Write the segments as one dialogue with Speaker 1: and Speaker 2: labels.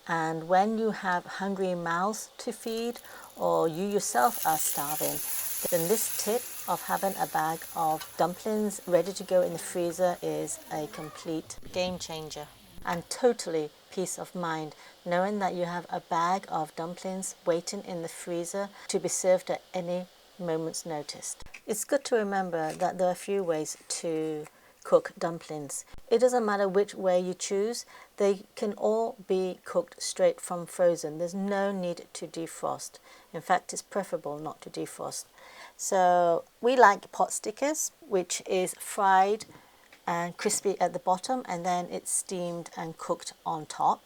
Speaker 1: And when you have hungry mouths to feed or you yourself are starving, then this tip of having a bag of dumplings ready to go in the freezer is a complete game changer and totally peace of mind, knowing that you have a bag of dumplings waiting in the freezer to be served at any moment's notice. It's good to remember that there are a few ways to cook dumplings. It doesn't matter which way you choose, they can all be cooked straight from frozen. There's no need to defrost. In fact, it's preferable not to defrost. So we like pot stickers, which is fried and crispy at the bottom, and then it's steamed and cooked on top.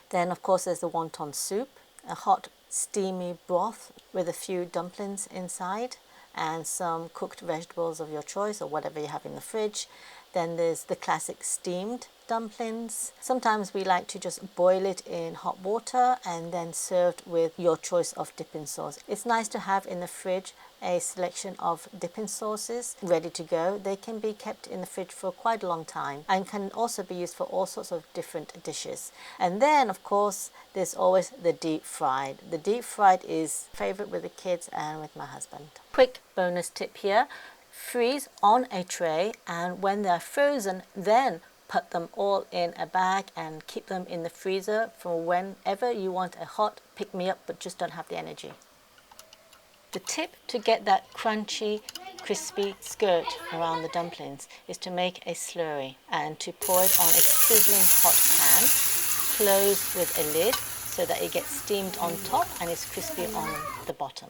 Speaker 1: Then of course there's the wonton soup, a hot steamy broth with a few dumplings inside and some cooked vegetables of your choice or whatever you have in the fridge. Then there's the classic steamed dumplings. Sometimes we like to just boil it in hot water and then served with your choice of dipping sauce. It's nice to have in the fridge a selection of dipping sauces ready to go. They can be kept in the fridge for quite a long time and can also be used for all sorts of different dishes. And then of course there's always the deep fried. The deep fried is favorite with the kids and with my husband. Quick bonus tip here: freeze on a tray, and when they're frozen, then put them all in a bag and keep them in the freezer for whenever you want a hot pick-me-up but just don't have the energy. The tip to get that crunchy, crispy skirt around the dumplings is to make a slurry and to pour it on a sizzling hot pan, close with a lid so that it gets steamed on top and is crispy on the bottom.